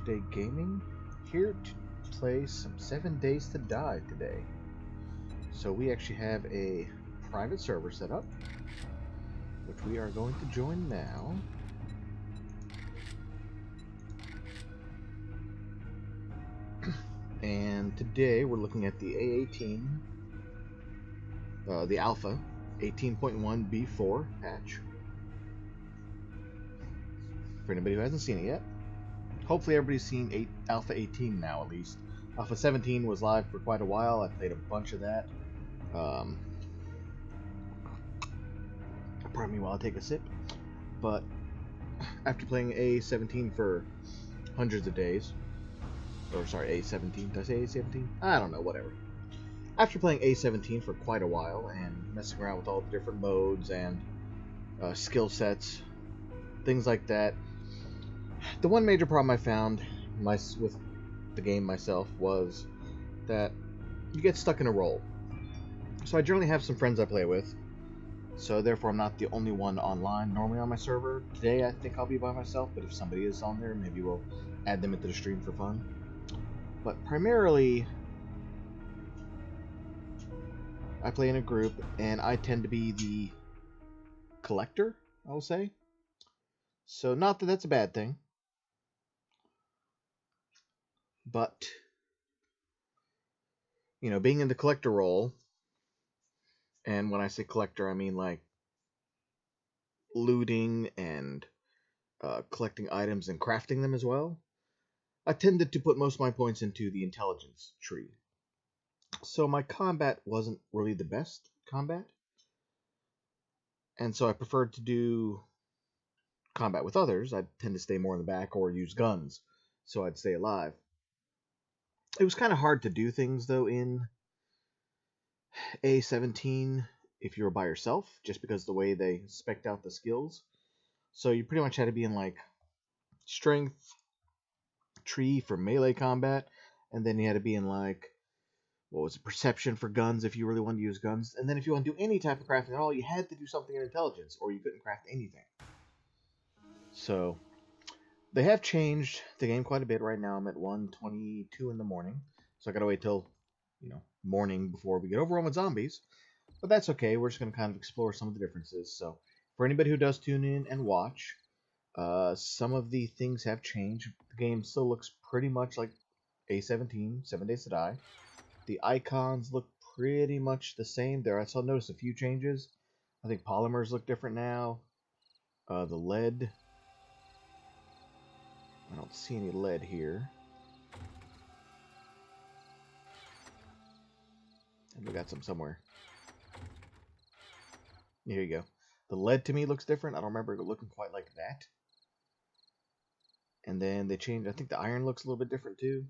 A18 Gaming, here to play some 7 Days to Die today. So we actually have a private server set up, which we are going to join now. And today we're looking at the A18, the Alpha 18.1 B4 patch. For anybody who hasn't seen it yet. Hopefully everybody's seen Alpha 18 now, at least. Alpha 17 was live for quite a while. I played a bunch of that. Pardon me while I take a sip. But after playing A17 for hundreds of days, or sorry, A17, did I say A17? I don't know, whatever. After playing A17 for quite a while and messing around with all the different modes and skill sets, things like that, the one major problem I found with the game myself was that you get stuck in a role. So I generally have some friends I play with, so therefore I'm not the only one online normally on my server. Today I think I'll be by myself, but if somebody is on there, maybe we'll add them into the stream for fun. But primarily, I play in a group, and I tend to be the collector, I will say. So not that that's a bad thing. But, you know, being in the collector role, and when I say collector, I mean like looting and collecting items and crafting them as well, I tended to put most of my points into the intelligence tree. So my combat wasn't really the best combat, and so I preferred to do combat with others. I'd tend to stay more in the back or use guns, so I'd stay alive. It was kind of hard to do things, though, in A17 if you were by yourself, just because of the way they spec'd out the skills. So you pretty much had to be in, like, strength tree for melee combat, and then you had to be in, like, what was it, perception for guns if you really wanted to use guns, and then if you want to do any type of crafting at all, you had to do something in intelligence, or you couldn't craft anything. So they have changed the game quite a bit. Right now I'm at 1:22 in the morning, so I gotta wait till, morning before we get overrun with zombies. But that's okay, we're just gonna kind of explore some of the differences. So for anybody who does tune in and watch, some of the things have changed. The game still looks pretty much like A17, 7 Days to Die. The icons look pretty much the same. There, I saw notice a few changes. I think polymers look different now. The lead, I don't see any lead here. And we got some somewhere. Here you go. The lead to me looks different. I don't remember it looking quite like that. And then they changed, I think the iron looks a little bit different too.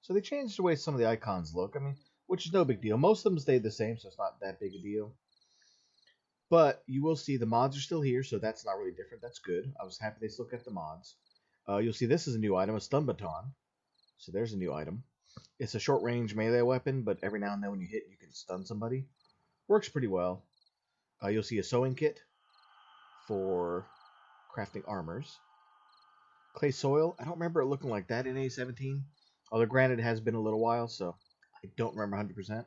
So they changed the way some of the icons look. I mean, which is no big deal. Most of them stayed the same, so it's not that big a deal. But you will see the mods are still here, so that's not really different. That's good. I was happy they still kept the mods. You'll see this is a new item, a stun baton. So there's a new item. It's a short-range melee weapon, but every now and then when you hit, you can stun somebody. Works pretty well. You'll see a sewing kit for crafting armors. Clay soil. I don't remember it looking like that in A17. Although granted, it has been a little while, so I don't remember 100%.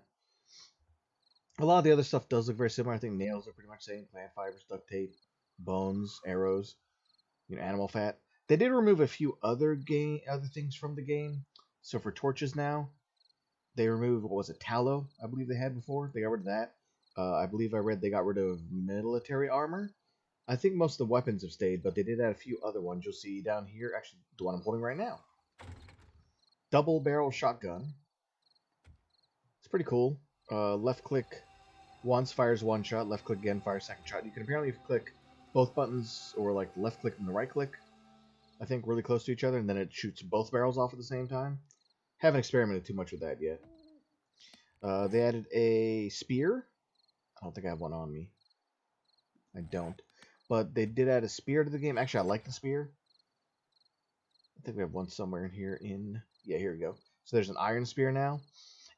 A lot of the other stuff does look very similar. I think nails are pretty much the same. Plant fibers, duct tape, bones, arrows, animal fat. They did remove a few other things from the game. So for torches now, they removed, what was it, tallow, I believe they had before. They got rid of that. I believe I read they got rid of military armor. I think most of the weapons have stayed, but they did add a few other ones. You'll see down here, actually, the one I'm holding right now. Double barrel shotgun. It's pretty cool. Left click once fires one shot, left click again fires second shot. You can apparently click both buttons, or like left click and the right click, I think, really close to each other, and then it shoots both barrels off at the same time. Haven't experimented too much with that yet. They added a spear. I don't think I have one on me. I don't. But they did add a spear to the game. Actually, I like the spear. I think we have one somewhere in here yeah, here we go. So there's an iron spear now.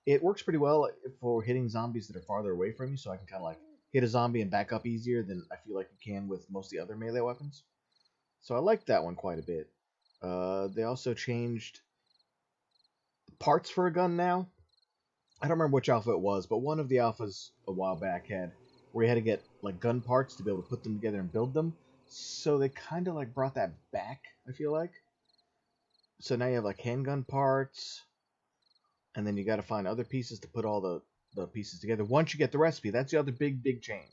It works pretty well for hitting zombies that are farther away from you, so I can kind of like hit a zombie and back up easier than I feel like you can with most of the other melee weapons. So I like that one quite a bit. They also changed parts for a gun now. I don't remember which alpha it was, but one of the alphas a while back had where you had to get like gun parts to be able to put them together and build them. So they kind of like brought that back, I feel like. So now you have like handgun parts, and then you got to find other pieces to put all the pieces together. Once you get the recipe, that's the other big change.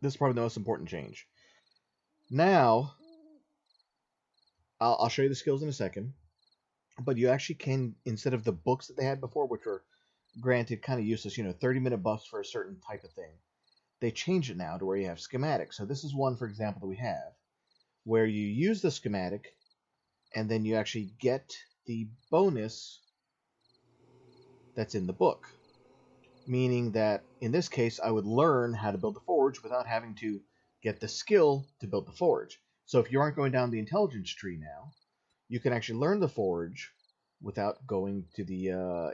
This is probably the most important change. Now, I'll show you the skills in a second, but you actually can, instead of the books that they had before, which were granted kind of useless, 30-minute buffs for a certain type of thing, they change it now to where you have schematics. So this is one, for example, that we have, where you use the schematic, and then you actually get the bonus that's in the book. Meaning that, in this case, I would learn how to build the forge without having to get the skill to build the forge. So if you aren't going down the intelligence tree now, you can actually learn the forge without going to the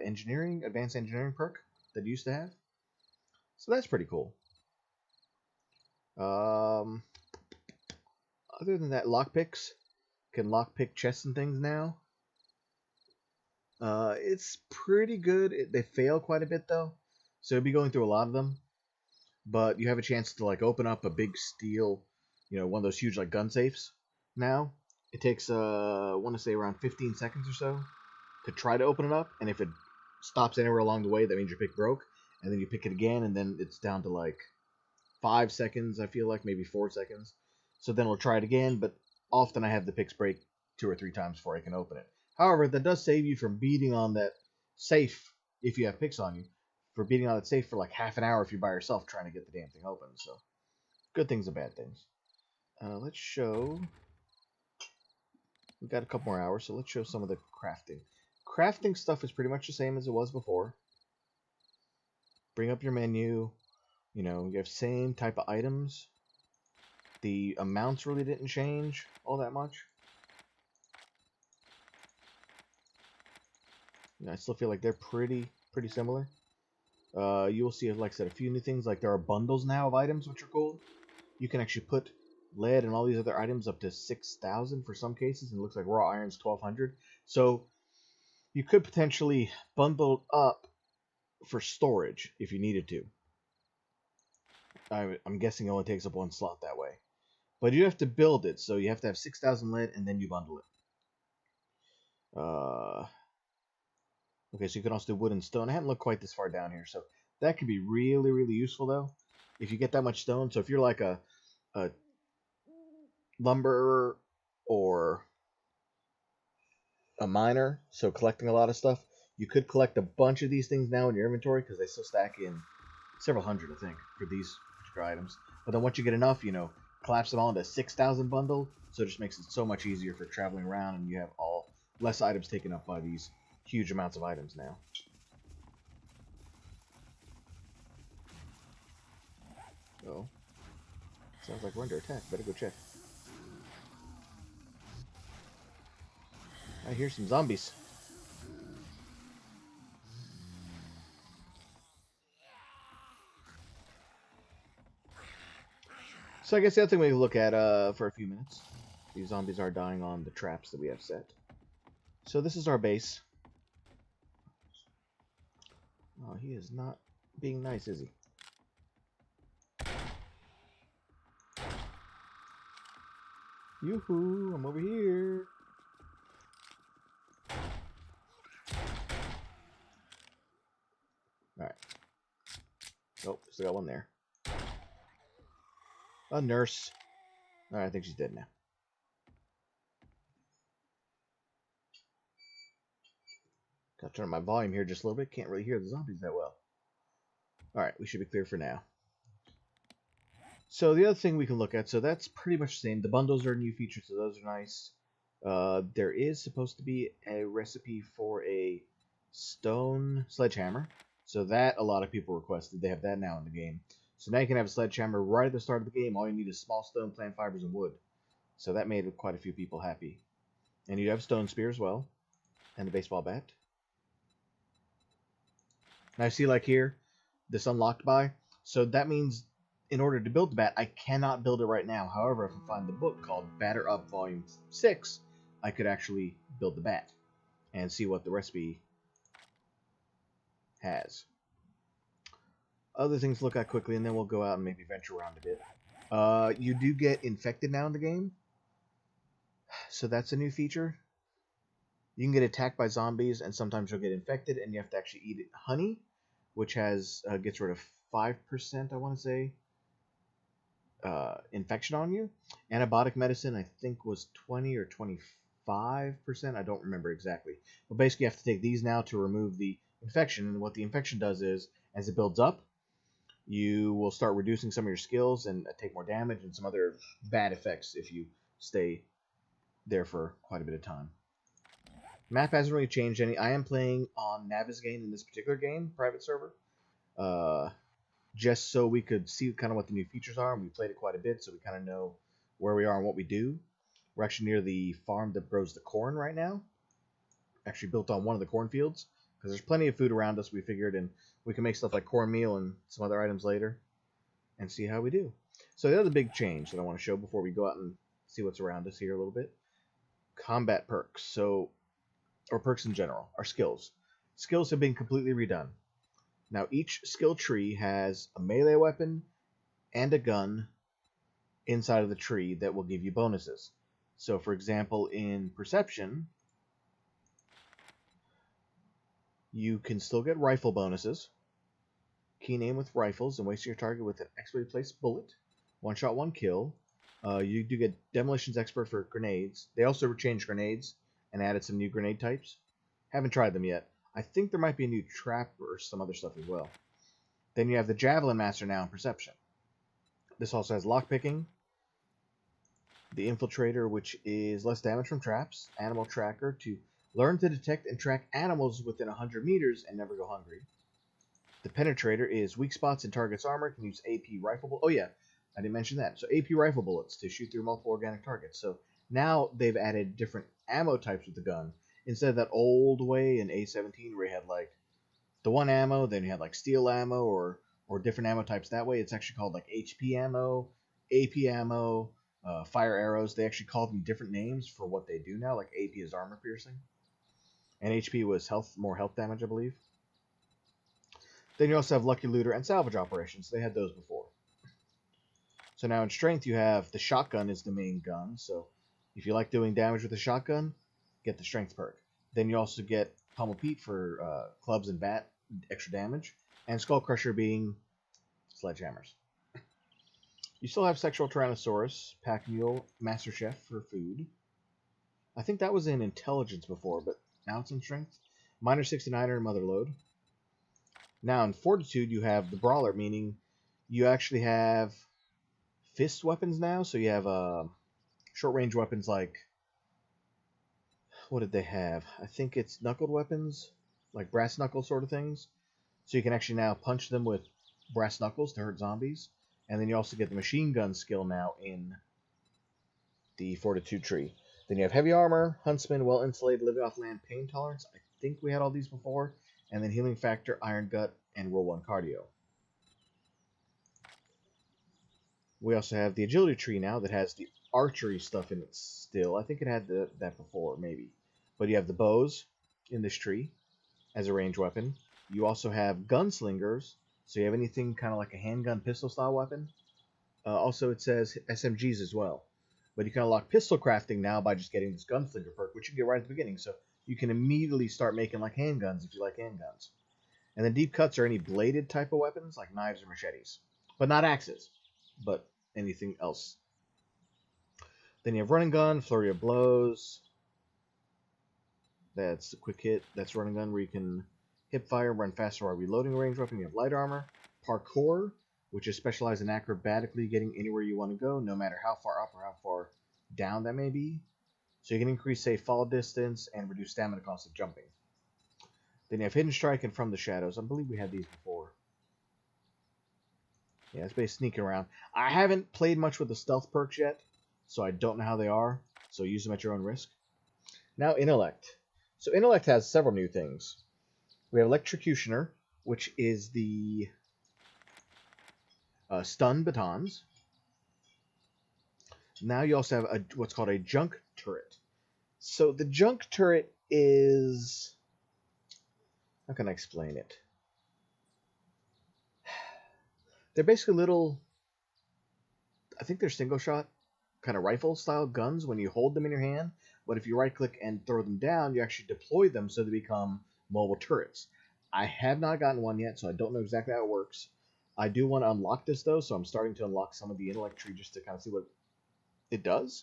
advanced engineering perk that you used to have. So that's pretty cool. Other than that, lockpicks can lockpick chests and things now. It's pretty good. They fail quite a bit though, so you'll be going through a lot of them. But you have a chance to like open up a big steel, one of those huge like gun safes. Now it takes I want to say around 15 seconds or so to try to open it up, and if it stops anywhere along the way, that means your pick broke, and then you pick it again, and then it's down to like 5 seconds. I feel like maybe 4 seconds. So then we'll try it again, but often I have the picks break 2 or 3 times before I can open it. However, that does save you from beating on that safe if you have picks on you. For beating on that safe for like half an hour if you're by yourself trying to get the damn thing open. So, good things and bad things. Let's show. We've got a couple more hours, so let's show some of the crafting. Crafting stuff is pretty much the same as it was before. Bring up your menu. You have same type of items. The amounts really didn't change all that much. I still feel like they're pretty similar. You will see, like I said, a few new things. Like there are bundles now of items, which are cool. You can actually put lead and all these other items up to 6,000 for some cases, and it looks like raw iron's 1,200. So you could potentially bundle up for storage if you needed to. I'm guessing it only takes up one slot that way. But you have to build it, so you have to have 6,000 lead and then you bundle it. Okay, so you can also do wood and stone. I haven't looked quite this far down here, so that could be really useful though. If you get that much stone, so if you're like a lumberer or a miner, so collecting a lot of stuff, you could collect a bunch of these things now in your inventory because they still stack in several hundred, I think, for these particular items. But then once you get enough, collapse them all into a 6,000 bundle, so it just makes it so much easier for traveling around, and you have less items taken up by these huge amounts of items now. Oh. Sounds like we're under attack. Better go check. I hear some zombies. So I guess the other thing we can look at for a few minutes. These zombies are dying on the traps that we have set. So this is our base. Oh, he is not being nice, is he? Yoo-hoo, I'm over here. Alright. Nope, still got one there. A nurse. Alright, I think she's dead now. Gotta turn my volume here just a little bit. Can't really hear the zombies that well. Alright, we should be clear for now. So the other thing we can look at, so that's pretty much the same. The bundles are new features, so those are nice. There is supposed to be a recipe for a stone sledgehammer. So that a lot of people requested. They have that now in the game. So now you can have a sledgehammer right at the start of the game. All you need is small stone, plant fibers, and wood. So that made quite a few people happy. And you have a stone spear as well. And a baseball bat. And I see like here, this unlocked by. So that means in order to build the bat, I cannot build it right now. However, if I find the book called Batter Up Volume 6, I could actually build the bat and see what the recipe has. Other things to look at quickly, and then we'll go out and maybe venture around a bit. You do get infected now in the game, so that's a new feature. You can get attacked by zombies, and sometimes you'll get infected, and you have to actually eat honey, which has gets rid of 5%, I want to say, infection on you. Antibiotic medicine, I think, was 20 or 25%. I don't remember exactly. But basically, you have to take these now to remove the infection. And what the infection does is, as it builds up, you will start reducing some of your skills and take more damage and some other bad effects if you stay there for quite a bit of time. Map hasn't really changed any. I am playing on Navigaine in this particular game, private server, just so we could see kind of what the new features are. And we played it quite a bit, so we kind of know where we are and what we do. We're actually near the farm that grows the corn right now. Actually built on one of the cornfields, because there's plenty of food around us, we figured, and we can make stuff like cornmeal and some other items later and see how we do. So the other big change that I want to show before we go out and see what's around us here a little bit, combat perks. So, or perks in general, our skills. Skills have been completely redone. Now each skill tree has a melee weapon and a gun inside of the tree that will give you bonuses. So for example, in perception, you can still get rifle bonuses. Keen aim with rifles and waste your target with an expertly placed bullet. One shot, one kill. You do get demolitions expert for grenades. They also changed grenades and added some new grenade types. Haven't tried them yet. I think there might be a new trap or some other stuff as well. Then you have the javelin master now in perception. This also has lockpicking. The infiltrator, which is less damage from traps. Animal tracker to learn to detect and track animals within 100 meters and never go hungry. The penetrator is weak spots in target's armor, can use AP rifle bullets. Oh yeah, I didn't mention that. So AP rifle bullets to shoot through multiple organic targets. So now they've added different ammo types with the gun. Instead of that old way in A18 where you had like the one ammo, then you had like steel ammo or different ammo types that way, it's actually called like HP ammo, AP ammo, fire arrows. They actually call them different names for what they do now. Like AP is armor piercing, and HP was more health damage, I believe. Then you also have Lucky Looter and Salvage Operations. They had those before. So now in Strength, you have the Shotgun is the main gun. So if you like doing damage with a shotgun, get the Strength perk. Then you also get Pummel Pete for clubs and bat, extra damage. And Skull Crusher being sledgehammers. You still have Sexual Tyrannosaurus, Pack Mule, Master Chef for food. I think that was in Intelligence before, but now it's in Strength. Miner 69er and Motherlode. Now in Fortitude, you have the Brawler, meaning you actually have fist weapons now. So you have short-range weapons like, what did they have? I think it's knuckled weapons, like brass knuckle sort of things. So you can actually now punch them with brass knuckles to hurt zombies. And then you also get the machine gun skill now in the Fortitude tree. Then you have heavy armor, huntsman, well insulated, living off land, pain tolerance. I think we had all these before. And then healing factor, iron gut, and roll 1 cardio. We also have the agility tree now that has the archery stuff in it still. I think it had that before, maybe. But you have the bows in this tree as a range weapon. You also have gunslingers, so you have anything kind of like a handgun pistol style weapon. Also, it says SMGs as well. But you can unlock pistol crafting now by just getting this gunslinger perk, which you get right at the beginning. So you can immediately start making like handguns if you like handguns. And then deep cuts are any bladed type of weapons, like knives or machetes. But not axes, but anything else. Then you have running gun, flurry of blows. That's a quick hit. That's running gun where you can hip fire, run faster while reloading a range weapon. You have light armor. Parkour, which is specialized in acrobatically getting anywhere you want to go, no matter how far up or how far down that may be. So you can increase, say, fall distance and reduce stamina cost of jumping. Then you have Hidden Strike and From the Shadows. I believe we had these before. Yeah, it's basically sneaking around. I haven't played much with the stealth perks yet, so I don't know how they are. So use them at your own risk. Now, Intellect. So Intellect has several new things. We have Electrocutioner, which is the stun batons. Now you also have what's called a junk turret. So the junk turret is... How can I explain it? They're basically little... I think they're single shot kind of rifle style guns when you hold them in your hand, but if you right click and throw them down, you actually deploy them so they become mobile turrets. I have not gotten one yet, so I don't know exactly how it works. I do want to unlock this though, so I'm starting to unlock some of the intellect tree just to kind of see what it does.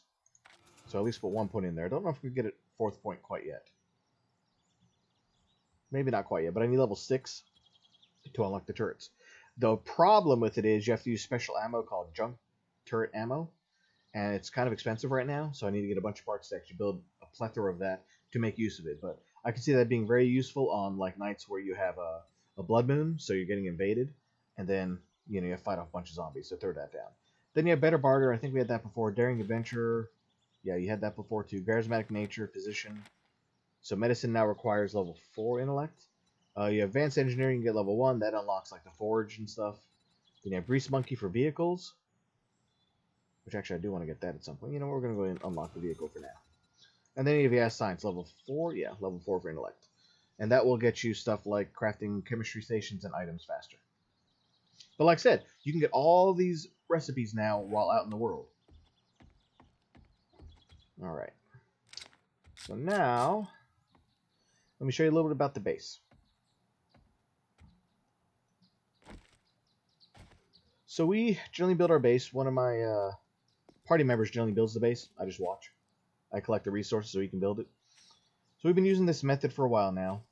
So at least put 1 point in there. I don't know if we get a 4th point quite yet. Maybe not quite yet, but I need level 6 to unlock the turrets. The problem with it is you have to use special ammo called junk turret ammo, and it's kind of expensive right now, so I need to get a bunch of parts to actually build a plethora of that to make use of it. But I can see that being very useful on like nights where you have a blood moon, so you're getting invaded, and then you have to fight off a bunch of zombies, so throw that down. Then you have better barter. I think we had that before. Daring adventure, yeah, you had that before too. Charismatic nature, physician. So medicine now requires level 4 intellect. You have advanced engineering, you get level 1. That unlocks like the forge and stuff. Then you have grease monkey for vehicles, which actually I do want to get that at some point. We're going to go ahead and unlock the vehicle for now. And then you have science, level 4. Yeah, level 4 for intellect. And that will get you stuff like crafting chemistry stations and items faster. But like I said, you can get all these recipes now while out in the world. Alright. So now, let me show you a little bit about the base. So we generally build our base. One of my party members generally builds the base. I just watch. I collect the resources so he can build it. So we've been using this method for a while now.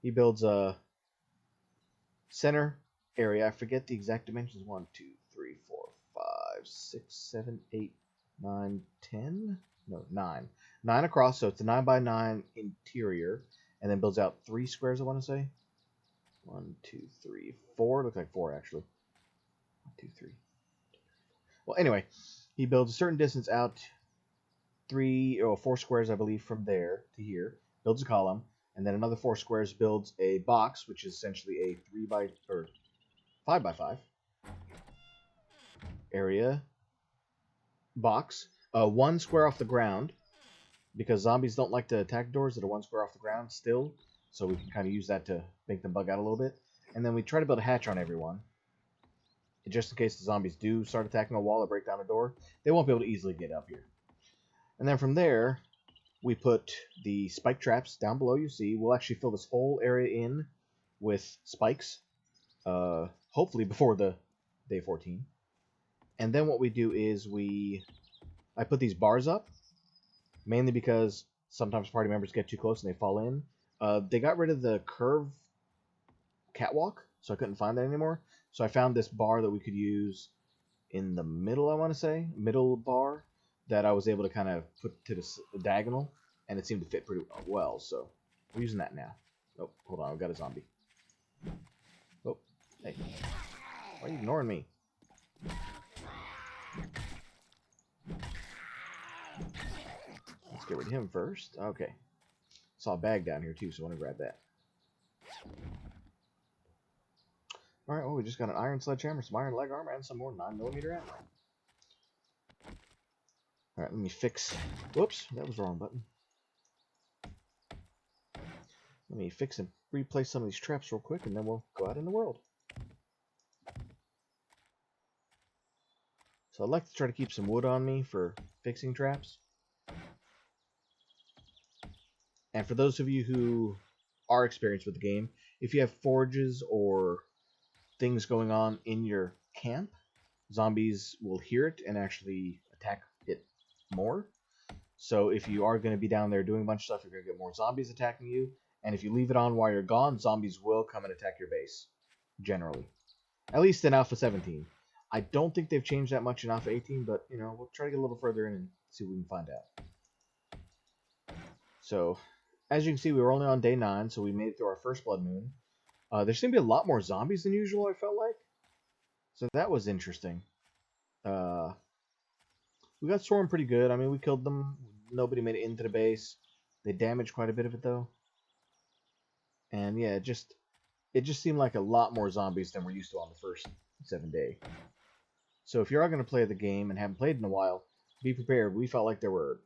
He builds a center area. I forget the exact dimensions. 1, 2, 3, 4, 5, 6, 7, 8, 9, 10. No, 9. 9 across, so it's a 9 by 9 interior. And then builds out 3 squares, I want to say. 1, 2, 3, 4. Looks like 4, actually. 1, 2, 3. Well, anyway, he builds a certain distance out, 4 squares, I believe, from there to here. Builds a column, and then another 4 squares builds a box, which is essentially a 5 by 5 area box. 1 square off the ground, because zombies don't like to attack doors that are 1 square off the ground still, so we can kind of use that to make them bug out a little bit. And then we try to build a hatch on everyone, just in case the zombies do start attacking a wall or break down a door. They won't be able to easily get up here. And then from there, we put the spike traps down below. You see, we'll actually fill this whole area in with spikes, hopefully before the day 14. And then what we do is I put these bars up, mainly because sometimes party members get too close and they fall in. They got rid of the curve catwalk, so I couldn't find that anymore. So I found this bar that we could use in the middle, I want to say, middle bar, that I was able to kind of put to the diagonal, and it seemed to fit pretty well, so we're using that now. Oh, hold on, I've got a zombie. Oh, hey. Why are you ignoring me? Let's get rid of him first. Okay. Saw a bag down here, too, so I want to grab that. Alright, well, we just got an iron sledgehammer, some iron leg armor, and some more 9mm ammo. Alright, let me fix... Whoops, that was the wrong button. Let me fix and replace some of these traps real quick, and then we'll go out in the world. So I'd like to try to keep some wood on me for fixing traps. And for those of you who are experienced with the game, if you have forges or things going on in your camp, zombies will hear it and actually attack it more. So if you are going to be down there doing a bunch of stuff, you're going to get more zombies attacking you. And if you leave it on while you're gone, zombies will come and attack your base, generally. At least in Alpha 17. I don't think they've changed that much in Alpha 18, but, we'll try to get a little further in and see what we can find out. So, as you can see, we were only on day 9, so we made it through our first blood moon. There seemed to be a lot more zombies than usual, I felt like. So that was interesting. We got Storm pretty good. I mean, we killed them. Nobody made it into the base. They damaged quite a bit of it, though. And yeah, it just seemed like a lot more zombies than we're used to on the first 7 day. So if you are going to play the game and haven't played in a while, be prepared. We felt like there were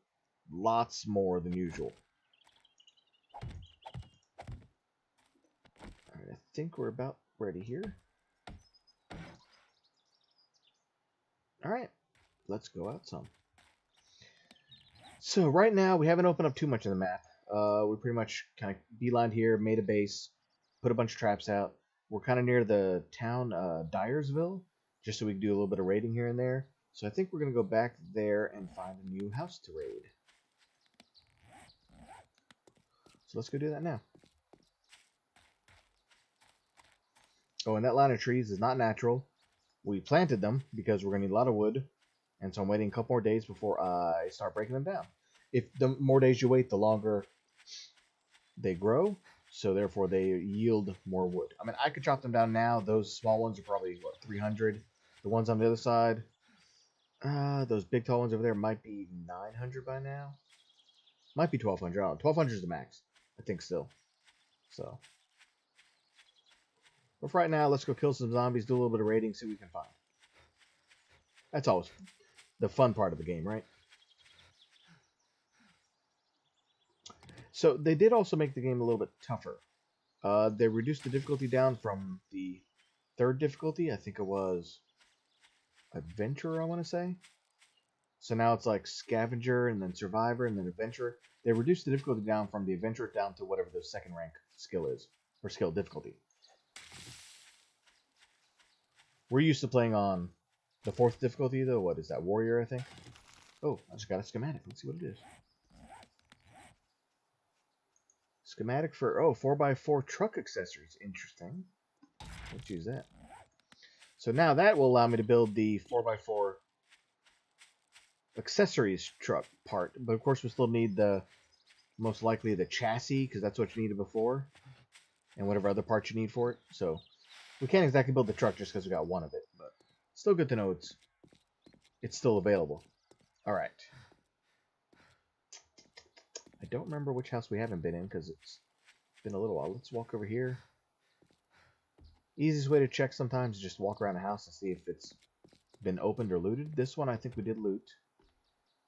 lots more than usual. Alright, I think we're about ready here. Alright, let's go out some. So right now, we haven't opened up too much of the map. We pretty much kind of beelined here, made a base, put a bunch of traps out. We're kind of near the town Dyersville, just so we can do a little bit of raiding here and there. So I think we're going to go back there and find a new house to raid. So let's go do that now. Oh, and that line of trees is not natural. We planted them because we're going to need a lot of wood. And so I'm waiting a couple more days before I start breaking them down. If the more days you wait, the longer they grow. So therefore they yield more wood. I mean, I could chop them down now. Those small ones are probably, what, 300? The ones on the other side, those big tall ones over there might be 900 by now. Might be 1200. I don't know. 1200 is the max, I think, still. So. But for right now, let's go kill some zombies, do a little bit of raiding, see what we can find. That's always the fun part of the game, right? So they did also make the game a little bit tougher. They reduced the difficulty down from the 3rd difficulty. I think it was Adventurer, I want to say. So now it's like Scavenger and then Survivor and then Adventurer. They reduced the difficulty down from the Adventurer down to whatever the 2nd rank skill is, or skill difficulty. We're used to playing on the 4th difficulty, though. What is that? Warrior, I think? Oh, I just got a schematic. Let's see what it is. Schematic for, 4x4 truck accessories. Interesting. Let's use that. So now that will allow me to build the 4x4 accessories truck part. But of course we still need most likely the chassis, because that's what you needed before. And whatever other parts you need for it. So we can't exactly build the truck just because we got one of it. But still good to know it's still available. Alright. I don't remember which house we haven't been in because it's been a little while. Let's walk over here. Easiest way to check sometimes is just walk around the house and see if it's been opened or looted. This one I think we did loot.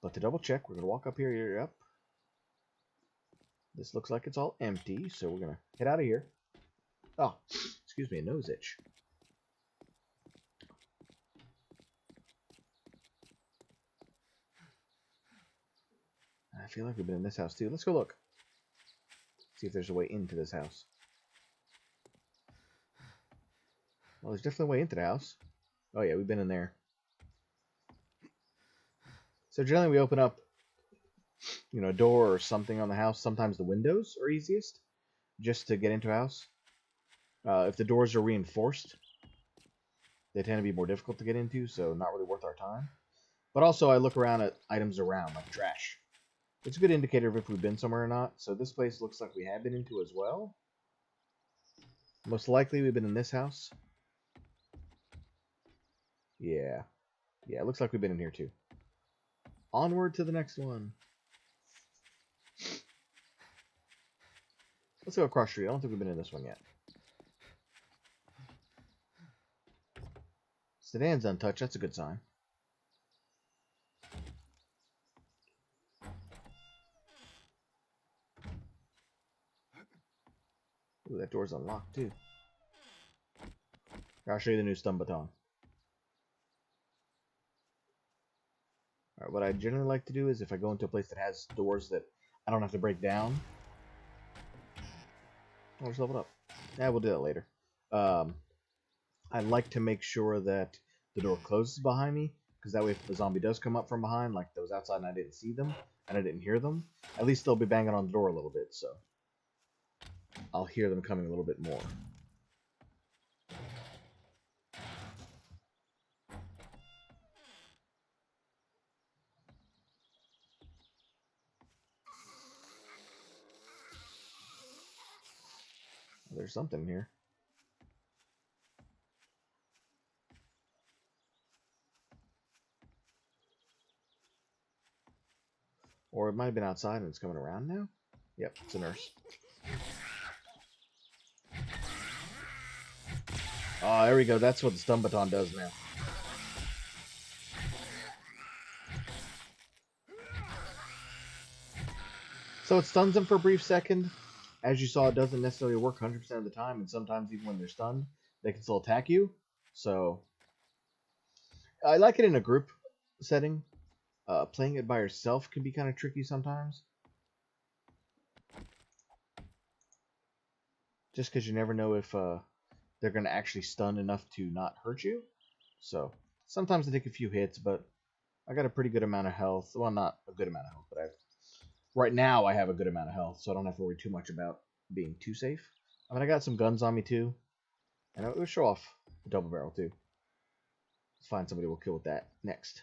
But to double check, we're going to walk up here. Yep. This looks like it's all empty, so we're going to head out of here. Oh, excuse me, a nose itch. I feel like we've been in this house too. Let's go look. See if there's a way into this house. Well, there's definitely a way into the house. Oh yeah, we've been in there. So generally we open up, a door or something on the house. Sometimes the windows are easiest just to get into a house. If the doors are reinforced, they tend to be more difficult to get into, so not really worth our time. But also I look around at items around, like trash. It's a good indicator of if we've been somewhere or not. So this place looks like we have been into as well. Most likely we've been in this house. Yeah. Yeah, it looks like we've been in here too. Onward to the next one. Let's go across the street. I don't think we've been in this one yet. Sedan's untouched. That's a good sign. Ooh, that door's unlocked too. I'll show you the new stun baton. Alright, what I generally like to do is if I go into a place that has doors that I don't have to break down. I'll just level it up. Yeah, we'll do that later. I like to make sure that the door closes behind me, because that way if the zombie does come up from behind, like those outside and I didn't see them, and I didn't hear them, at least they'll be banging on the door a little bit, so I'll hear them coming a little bit more. There's something here. Or it might have been outside and it's coming around now. Yep, it's a nurse. Oh, there we go. That's what the stun baton does now. So it stuns them for a brief second. As you saw, it doesn't necessarily work 100% of the time, and sometimes even when they're stunned, they can still attack you. So I like it in a group setting. Playing it by yourself can be kind of tricky sometimes, just because you never know if they're going to actually stun enough to not hurt you. So sometimes I take a few hits, but I got a pretty good amount of health. Well, not a good amount of health, but right now I have a good amount of health, so I don't have to worry too much about being too safe. I mean, I got some guns on me too, and it will show off the double barrel too. Let's find somebody we'll kill with that next.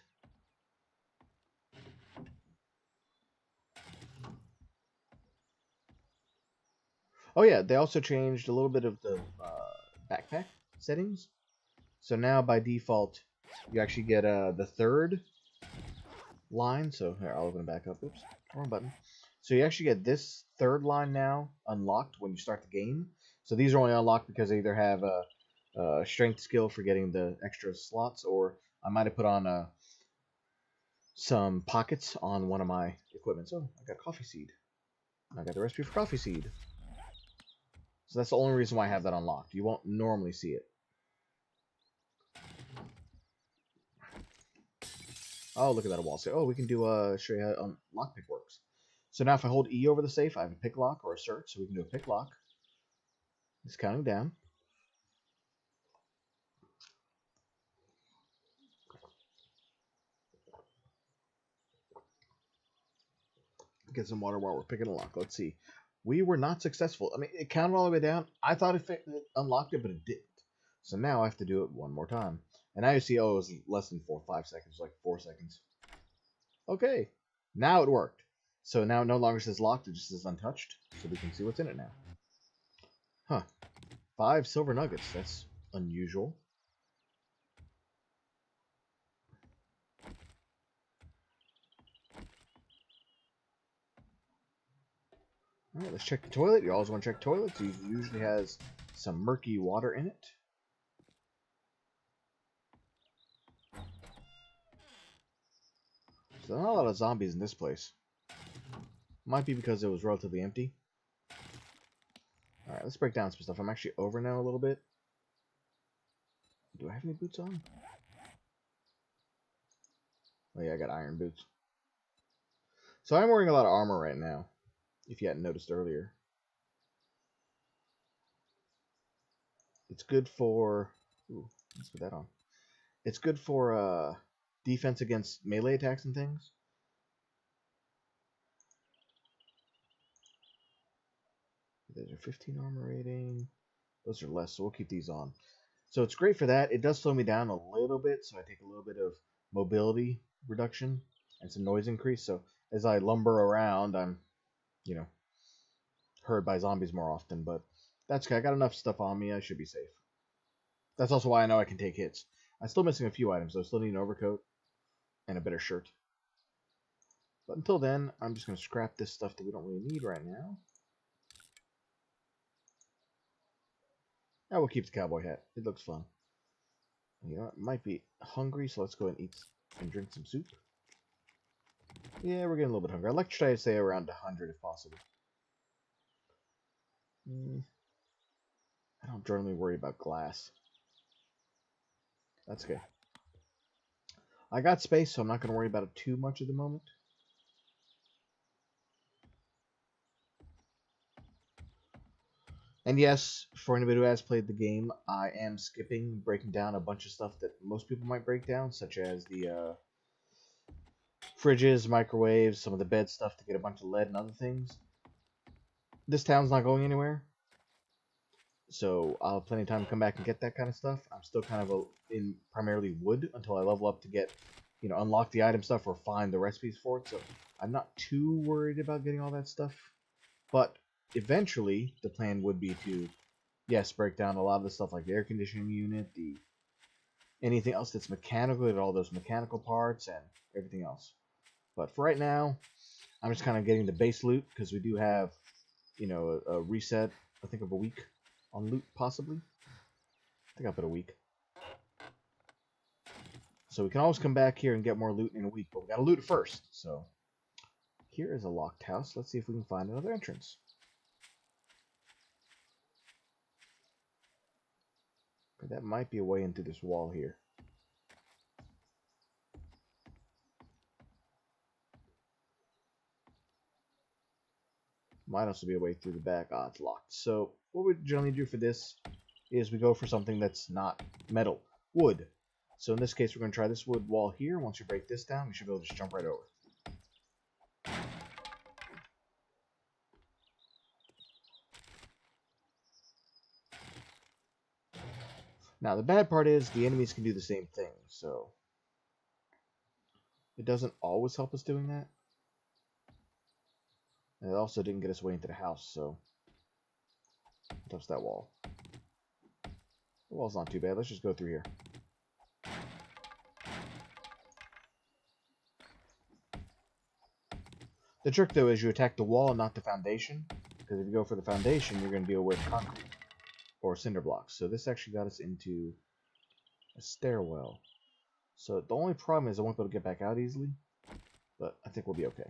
Oh yeah, they also changed a little bit of the backpack settings. So now by default, you actually get the third line. So here, I'll open it back up. Oops, wrong button. So you actually get this third line now unlocked when you start the game. So these are only unlocked because they either have a strength skill for getting the extra slots, or I might have put on some pockets on one of my equipment. So I got coffee seed. I got the recipe for coffee seed. So that's the only reason why I have that unlocked. You won't normally see it. Oh, look at that, a wall. So, oh, we can do show you how lockpick works. So now if I hold E over the safe, I have a pick lock or a search, so we can do a pick lock. It's counting down. Get some water while we're picking a lock. Let's see. We were not successful. I mean, it counted all the way down. I thought it unlocked it, but it didn't. So now I have to do it one more time. And now you see, oh, it was less than 5 seconds, like 4 seconds. Okay, now it worked. So now it no longer says locked, it just says untouched. So we can see what's in it now. Huh. 5 silver nuggets. That's unusual. Alright, let's check the toilet. You always want to check toilets. It usually has some murky water in it. So there are not a lot of zombies in this place. Might be because it was relatively empty. Alright, let's break down some stuff. I'm actually over now a little bit. Do I have any boots on? Oh yeah, I got iron boots. So I'm wearing a lot of armor right now, if you hadn't noticed earlier. It's good for... Ooh, let's put that on. It's good for defense against melee attacks and things. Those are 15 armor rating. Those are less, so we'll keep these on. So it's great for that. It does slow me down a little bit, so I take a little bit of mobility reduction and some noise increase. So as I lumber around, I'm, you know, heard by zombies more often. But that's okay. I got enough stuff on me. I should be safe. That's also why I know I can take hits. I'm still missing a few items, though. Still need an overcoat and a better shirt. But until then, I'm just going to scrap this stuff that we don't really need right now. Now we'll keep the cowboy hat. It looks fun. You know, I might be hungry, so let's go and eat and drink some soup. Yeah, we're getting a little bit hungry. I'd like to try to stay around 100 if possible. I don't generally worry about glass. That's okay. I got space, so I'm not going to worry about it too much at the moment. And yes, for anybody who has played the game, I am skipping breaking down a bunch of stuff that most people might break down, such as the fridges, microwaves, some of the bed stuff to get a bunch of lead and other things. This town's not going anywhere, so I'll have plenty of time to come back and get that kind of stuff. I'm still kind of in primarily wood until I level up to get, you know, unlock the item stuff or find the recipes for it. So I'm not too worried about getting all that stuff. But eventually, the plan would be to, yes, break down a lot of the stuff like the air conditioning unit, the anything else that's mechanical, all those mechanical parts and everything else. But for right now, I'm just kind of getting the base loot because we do have, you know, a reset, I think, of a week on loot, possibly. I think I put a week. So we can always come back here and get more loot in a week, but we gotta loot it first. So Here is a locked house. Let's see if we can find another entrance. That might be a way into this wall here. Might also be a way through the back. Ah, it's locked. So what we generally do for this is we go for something that's not metal. Wood. So in this case, we're going to try this wood wall here. Once you break this down, we should be able to just jump right over. Now, the bad part is the enemies can do the same thing, so it doesn't always help us doing that. And it also didn't get us way into the house, so touch that wall. The wall's not too bad. Let's just go through here. The trick, though, is you attack the wall and not the foundation, because if you go for the foundation, you're going to deal with concrete or cinder blocks. So this actually got us into a stairwell. So the only problem is I won't be able to get back out easily, but I think we'll be okay.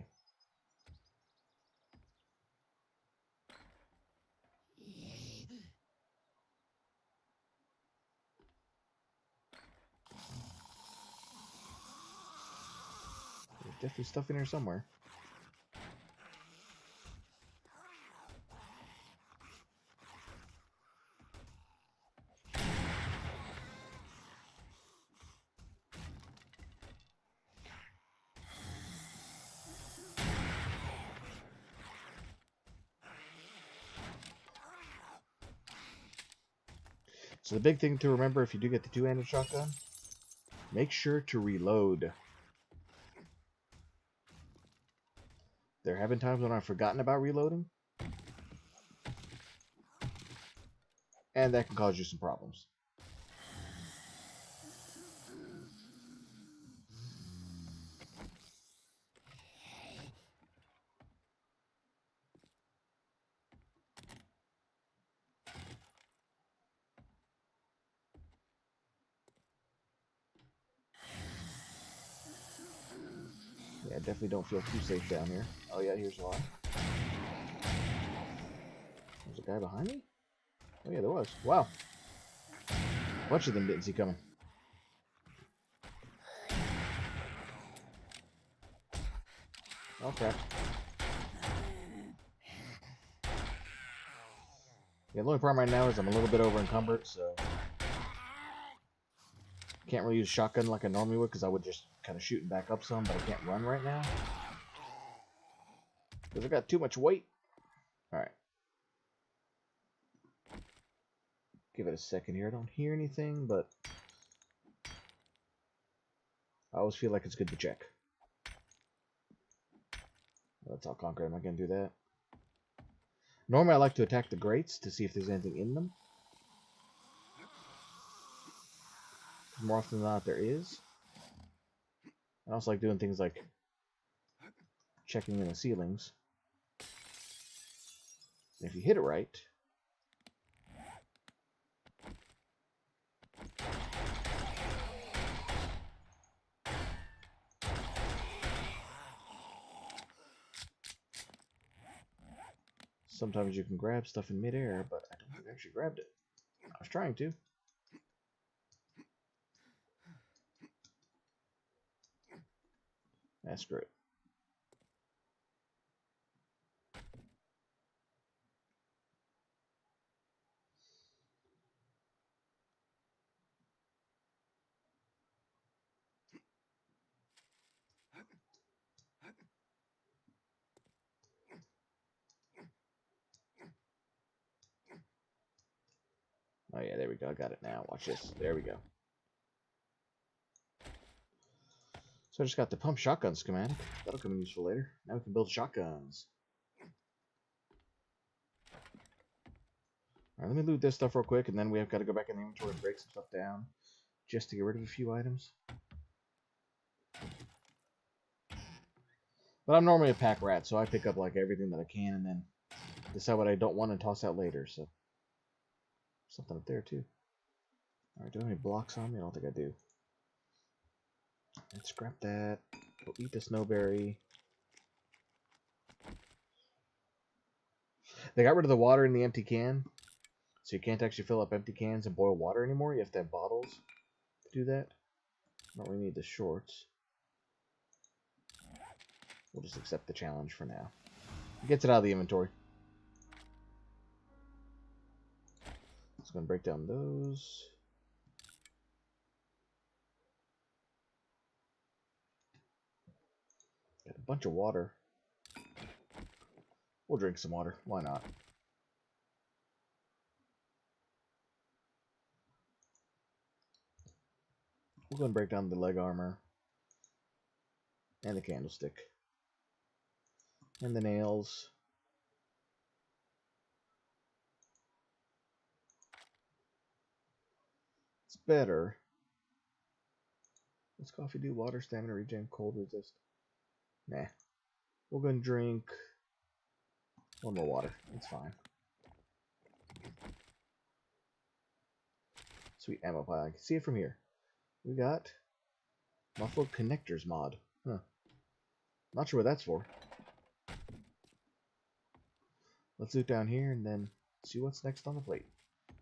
There's definitely stuff in here somewhere. So the big thing to remember if you do get the two-handed shotgun, make sure to reload. There have been times when I've forgotten about reloading, and that can cause you some problems. Yeah, I definitely don't feel too safe down here. Oh yeah, here's why. There's a guy behind me? Oh yeah, there was. Wow. A bunch of them didn't see coming. Oh crap. Yeah, the only problem right now is I'm a little bit over encumbered, so can't really use shotgun like I normally would, because I would just kind of shoot and back up some, but I can't run right now because I got too much weight. Alright. Give it a second here. I don't hear anything, but I always feel like it's good to check. That's all concrete. I'm not going to do that. Normally I like to attack the grates to see if there's anything in them. More often than not there is. I also like doing things like checking in the ceilings. And if you hit it right, sometimes you can grab stuff in midair, but I don't think I actually grabbed it. I was trying to. That's great. Oh yeah, there we go. I got it now. Watch this. There we go. So I just got the pump shotgun schematic. That'll come in useful later. Now we can build shotguns. Alright, let me loot this stuff real quick, and then we have got to go back in the inventory and break some stuff down just to get rid of a few items. But I'm normally a pack rat, so I pick up like everything that I can and then decide what I don't want and toss out later. So something up there too. Alright, do I have any blocks on me? I don't think I do. Let's scrap that. Go eat the snowberry. They got rid of the water in the empty can, so you can't actually fill up empty cans and boil water anymore. You have to have bottles to do that. Don't really need the shorts. We'll just accept the challenge for now. Gets it out of the inventory. Just gonna break down those. Got a bunch of water. We'll drink some water. Why not? We're gonna break down the leg armor and the candlestick and the nails. It's better. What's coffee do? Water, stamina, regen, cold resist. Nah. We're gonna drink one more water. It's fine. Sweet ammo pile. I can see it from here. We got muffled connectors mod. Huh. Not sure what that's for. Let's loot down here and then see what's next on the plate.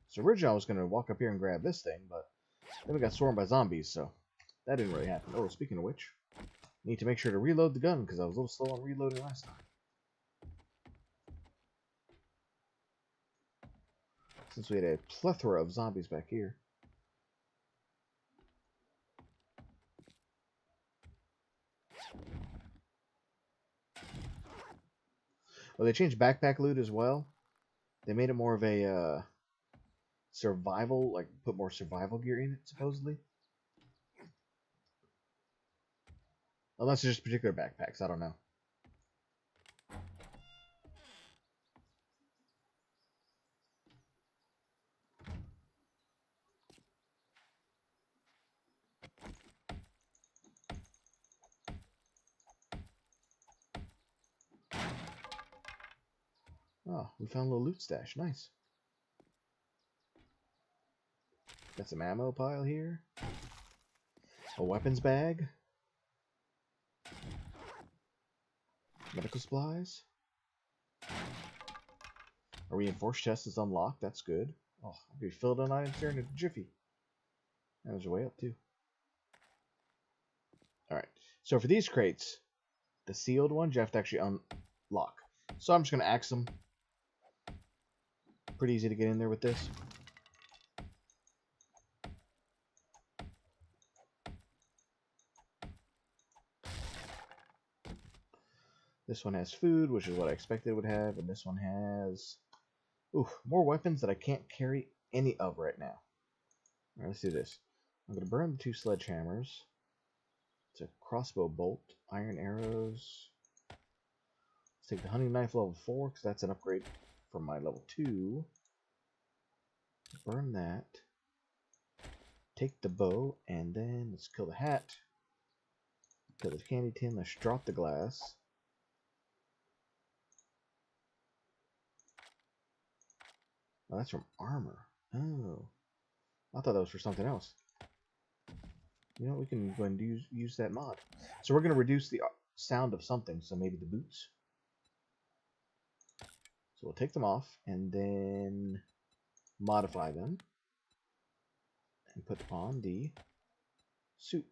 So originally I was gonna walk up here and grab this thing, but then we got swarmed by zombies, so that didn't really happen. Oh, speaking of which, need to make sure to reload the gun because I was a little slow on reloading last time. Since we had a plethora of zombies back here. Well, they changed backpack loot as well. They made it more of a survival, like put more survival gear in it, supposedly. Unless it's just particular backpacks, I don't know. Oh, we found a little loot stash. Nice. Got some ammo pile here. A weapons bag. Medical supplies. A reinforced chest is unlocked. That's good. Oh, I'll be filled on items here in a jiffy. And there's a way up too. Alright. So for these crates, the sealed ones you have to actually unlock. So I'm just going to axe them. Pretty easy to get in there with this. This one has food, which is what I expected it would have, and this one has more weapons that I can't carry any of right now. Alright, let's do this. I'm going to burn the 2 sledgehammers. It's a crossbow bolt, iron arrows. Let's take the hunting knife level 4, because that's an upgrade from my level 2. Burn that. Take the bow, and then let's kill the hat. Kill the candy tin, let's drop the glass. Oh, that's from armor. Oh. I thought that was for something else. You know, we can go ahead and use that mod. So we're going to reduce the sound of something, so maybe the boots. So we'll take them off, and then modify them. And put on the suit.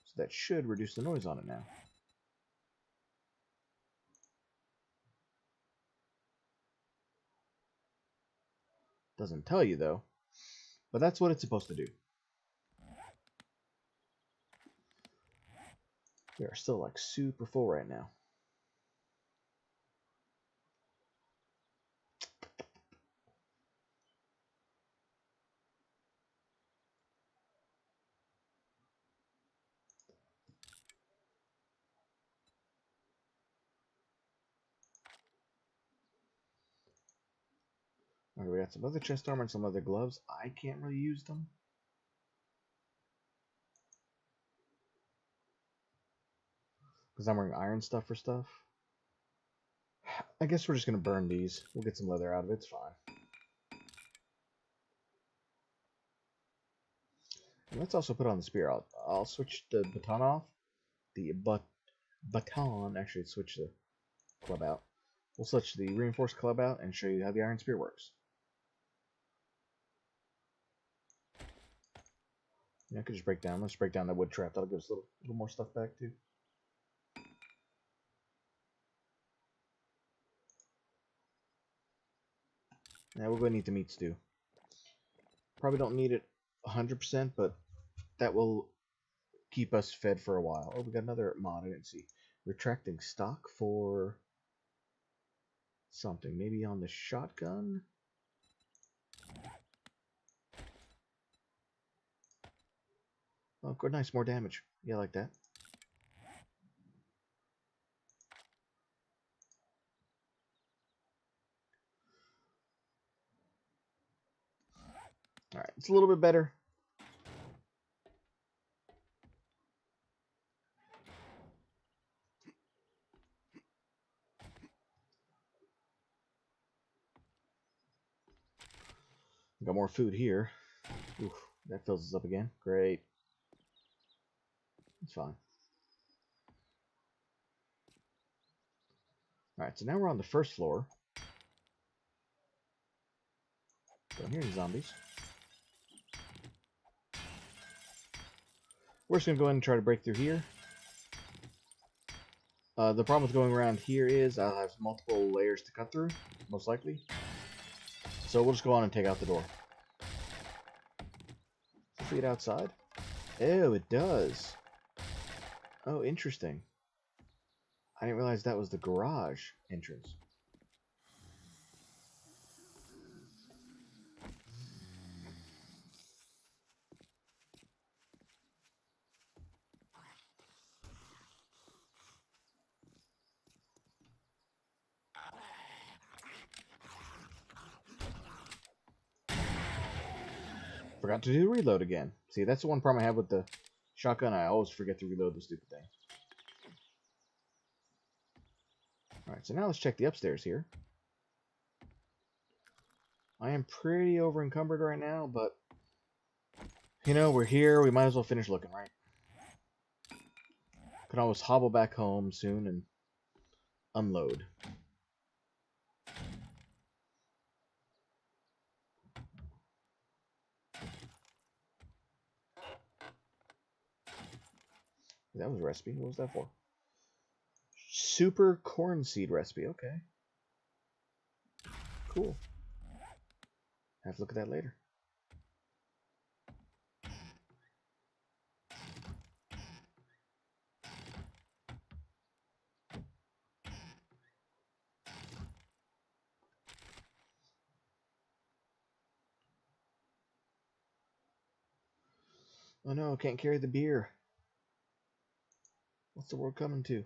So that should reduce the noise on it now. Doesn't tell you though, but that's what it's supposed to do. We are still like super full right now. Alright, we got some other chest armor and some other gloves. I can't really use them. Because I'm wearing iron stuff for stuff. I guess we're just going to burn these. We'll get some leather out of it. It's fine. And let's also put on the spear. I'll switch the baton off. The baton, actually switch the club out. We'll switch the reinforced club out and show you how the iron spear works. Yeah, I could just break down. Let's break down that wood trap. That'll give us a little more stuff back too. Now we're going to need the meat stew. Probably don't need it 100%, but that will keep us fed for a while. Oh, we got another mod I didn't see. Retracting stock for something. Maybe on the shotgun? Oh, good, nice, more damage. Yeah, I like that. Alright, it's a little bit better. Got more food here. Oof, that fills us up again. Great. It's fine. Alright, so now we're on the first floor. Don't hear any zombies. We're just going to go ahead and try to break through here. The problem with going around here is I'll have multiple layers to cut through, most likely. So we'll just go on and take out the door. Does it lead outside? Oh, it does. Oh, interesting. I didn't realize that was the garage entrance. Forgot to do reload again. See, that's the one problem I have with the shotgun. I always forget to reload the stupid thing. Alright, so now let's check the upstairs here. I am pretty over encumbered right now, but you know, we're here, we might as well finish looking, right? Could always hobble back home soon and unload. That was a recipe. What was that for? Super corn seed recipe. Okay. Cool. Have to look at that later. Oh no, can't carry the beer. What's the world coming to?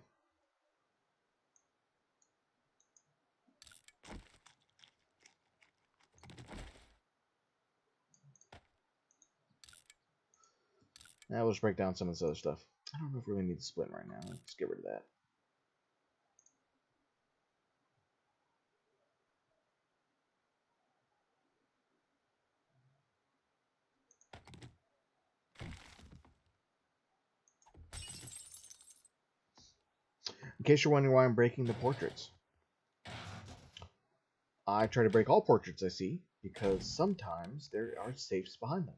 Now we'll just break down some of this other stuff. I don't know if we really need the split right now. Let's get rid of that. In case you're wondering why I'm breaking the portraits, I try to break all portraits I see because sometimes there are safes behind them.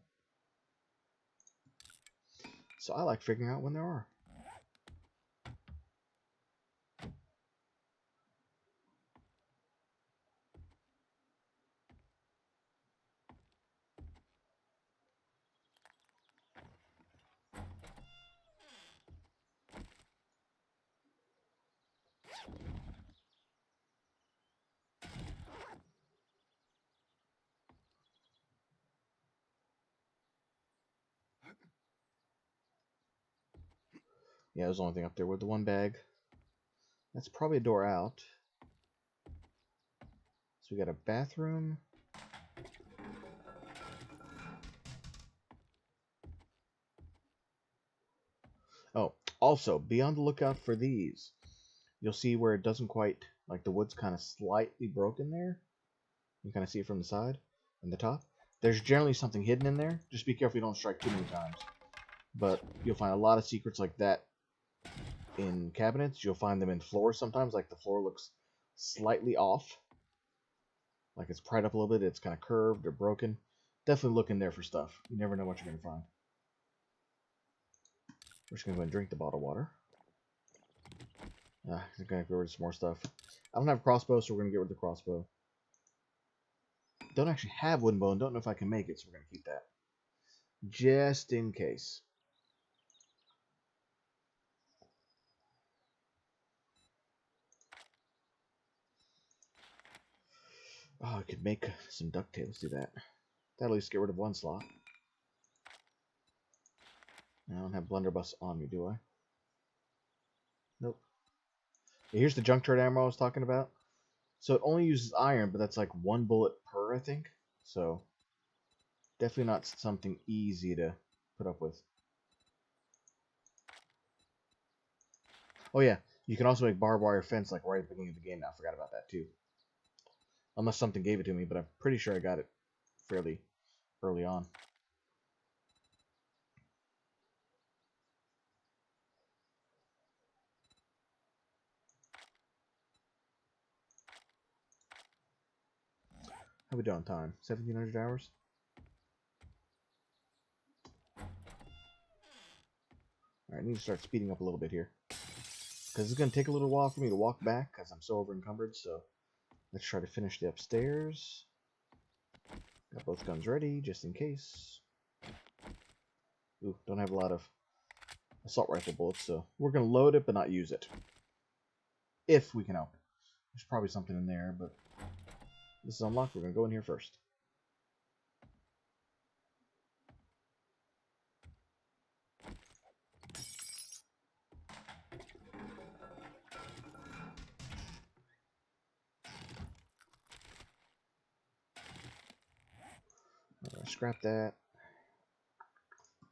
So I like figuring out when there are. Yeah, there's the only thing up there with the one bag. That's probably a door out. So we got a bathroom. Oh, also, be on the lookout for these. You'll see where it doesn't quite, like the wood's kind of slightly broken there. You kind of see it from the side and the top. There's generally something hidden in there. Just be careful you don't strike too many times. But you'll find a lot of secrets like that in cabinets. You'll find them in floors sometimes, like the floor looks slightly off. Like it's pried up a little bit, it's kind of curved or broken. Definitely look in there for stuff. You never know what you're going to find. We're just going to go and drink the bottled water. I'm going to get rid of some more stuff. I don't have a crossbow, so we're going to get rid of the crossbow. Don't actually have wooden bow and don't know if I can make it, so we're going to keep that. Just in case. Oh, I could make some duct tape. Let's do that. That'll at least get rid of one slot. I don't have blunderbuss on me, do I? Nope. Here's the junk turret ammo I was talking about. So it only uses iron, but that's like one bullet per, I think. So definitely not something easy to put up with. Oh yeah, you can also make barbed wire fence like right at the beginning of the game. Now I forgot about that too. Unless something gave it to me, but I'm pretty sure I got it fairly early on. How we doing on time? 1,700 hours? Alright, I need to start speeding up a little bit here. Because it's going to take a little while for me to walk back because I'm so over encumbered. So let's try to finish the upstairs. Got both guns ready just in case. Ooh, don't have a lot of assault rifle bullets, so we're going to load it but not use it. If we can help it. There's probably something in there, but this is unlocked. We're going to go in here first. Scrap that.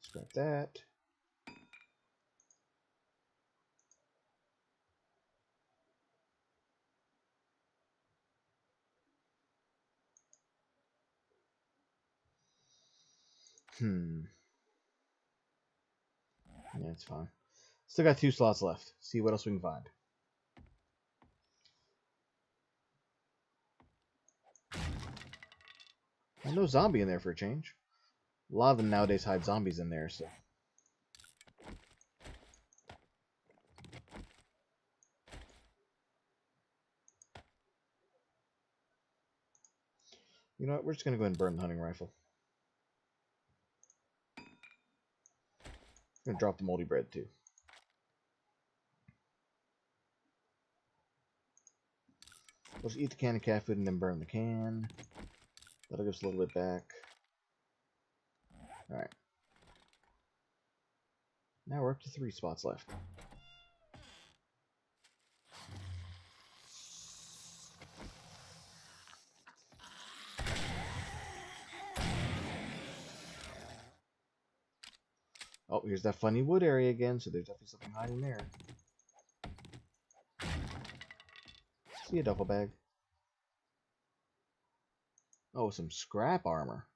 Scrap that. Yeah, it's fine. Still got 2 slots left. See what else we can find. Well, no zombie in there for a change. A lot of them nowadays hide zombies in there, so. You know what? We're just going to go ahead and burn the hunting rifle. I'm going to drop the moldy bread, too. Let's eat the can of cat food and then burn the can. That'll give us a little bit back. Alright. Now we're up to 3 spots left. Oh, here's that funny wood area again, so there's definitely something hiding there. See a duffel bag. Oh, some scrap armor.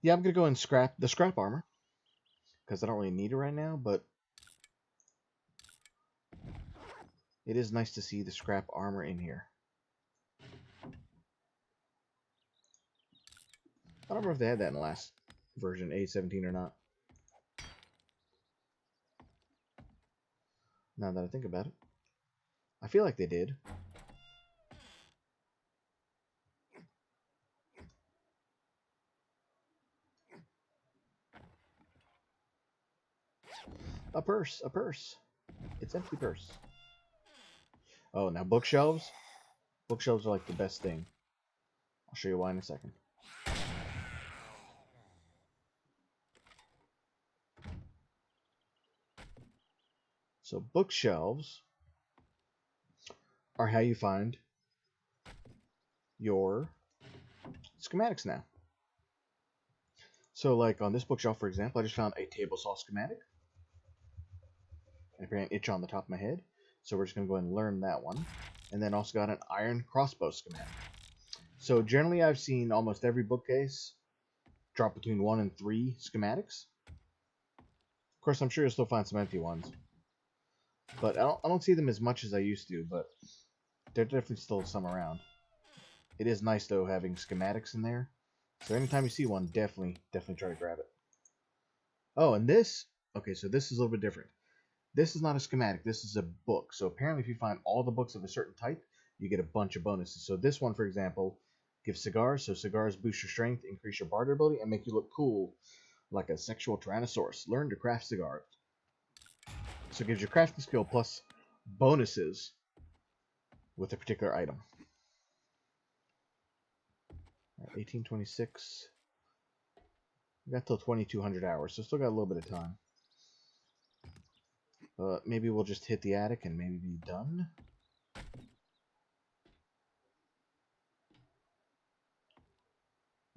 Yeah, I'm going to go and scrap the scrap armor. Because I don't really need it right now, but it is nice to see the scrap armor in here. I don't remember if they had that in the last version, A18 or not. Now that I think about it. I feel like they did. A purse, a purse. It's empty purse. Oh, now bookshelves? Bookshelves are like the best thing. I'll show you why in a second. So bookshelves are how you find your schematics now. So like on this bookshelf, for example, I just found a table saw schematic. I ran an itch on the top of my head. So we're just going to go ahead and learn that one. And then also got an iron crossbow schematic. So generally I've seen almost every bookcase drop between 1 and 3 schematics. Of course, I'm sure you'll still find some empty ones, but I don't see them as much as I used to. But there's definitely still some around. It is nice though having schematics in there. So anytime you see one, definitely try to grab it. Oh, and this, okay, so this is a little bit different. This is not a schematic, this is a book. So apparently if you find all the books of a certain type, you get a bunch of bonuses. So this one, for example, gives cigars. So cigars boost your strength, increase your barter ability, and make you look cool like a sexual tyrannosaurus. Learn to craft cigars. So it gives you crafting skill plus bonuses with a particular item. 1826. We got till 2200 hours, so still got a little bit of time. Maybe we'll just hit the attic and maybe be done.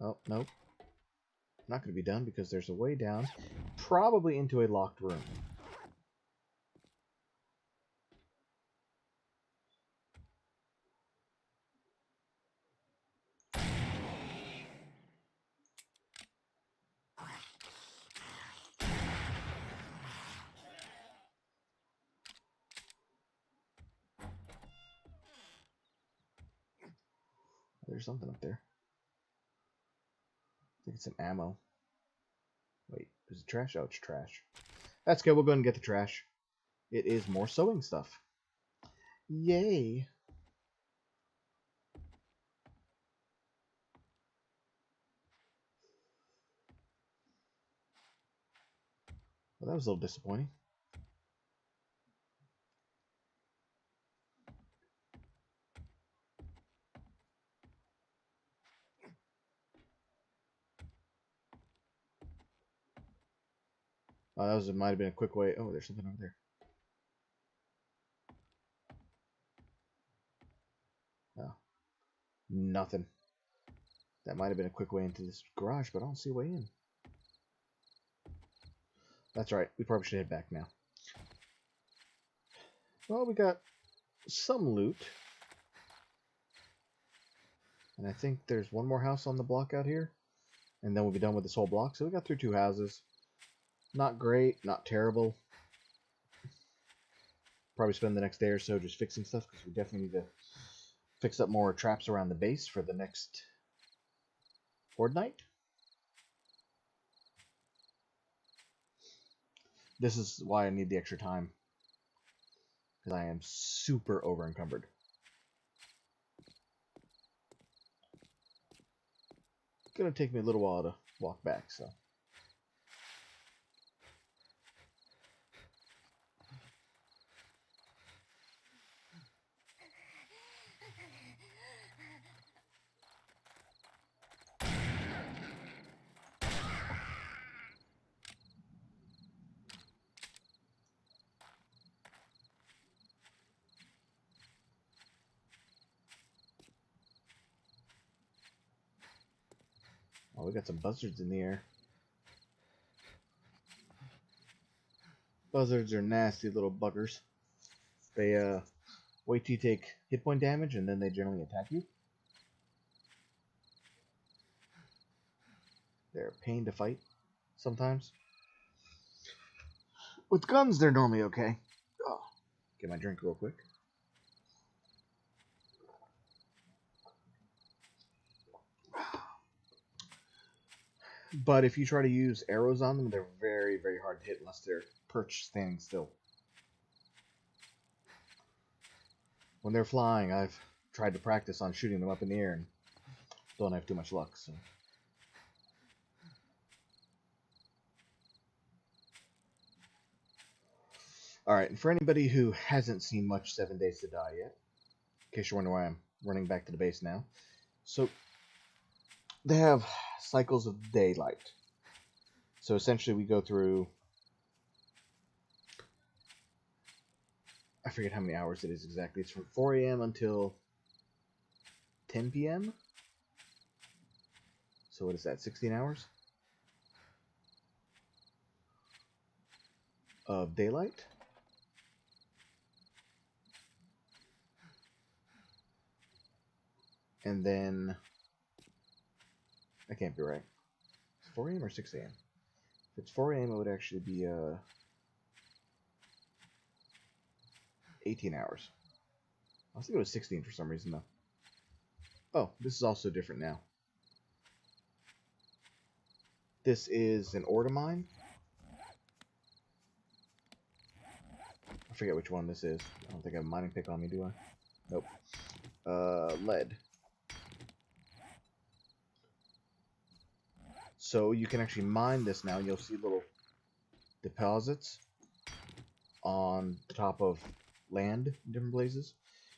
Oh, nope. Not going to be done because there's a way down, probably into a locked room. There's something up there. I think it's some ammo. Wait, is it trash? Oh, it's trash. That's good. We'll go ahead and get the trash. It is more sewing stuff. Yay. Well, that was a little disappointing. That might have been a quick way. Oh, there's something over there. Oh, nothing. That might have been a quick way into this garage, but I don't see a way in. That's right. We probably should head back now. Well, we got some loot. And I think there's one more house on the block out here. And then we'll be done with this whole block. So we got through 2 houses. Not great, not terrible. Probably spend the next day or so just fixing stuff, because we definitely need to fix up more traps around the base for the next Horde Night. This is why I need the extra time, because I am super over encumbered. It's gonna take me a little while to walk back, so. Oh, we got some buzzards in the air. Buzzards are nasty little buggers. They wait till you take hit point damage and then they generally attack you. They're a pain to fight sometimes. With guns, they're normally okay. Oh, get my drink real quick. But if you try to use arrows on them, they're very, very hard to hit unless they're perched standing still. When they're flying, I've tried to practice on shooting them up in the air and don't have too much luck. So. Alright, and for anybody who hasn't seen much 7 Days to Die yet, in case you're wondering why I'm running back to the base now. So, they have cycles of daylight. So essentially we go through, I forget how many hours it is exactly. It's from 4 a.m. until 10 p.m. So what is that, 16 hours of daylight? And then, I can't be right. It's 4 a.m. or 6 a.m.? If it's 4 a.m. it would actually be 18 hours. I was thinking it was 16 for some reason, though. Oh, this is also different now. This is an ore mine. I forget which one this is. I don't think I have a mining pick on me, do I? Nope. Lead. So you can actually mine this now. You'll see little deposits on the top of land in different places.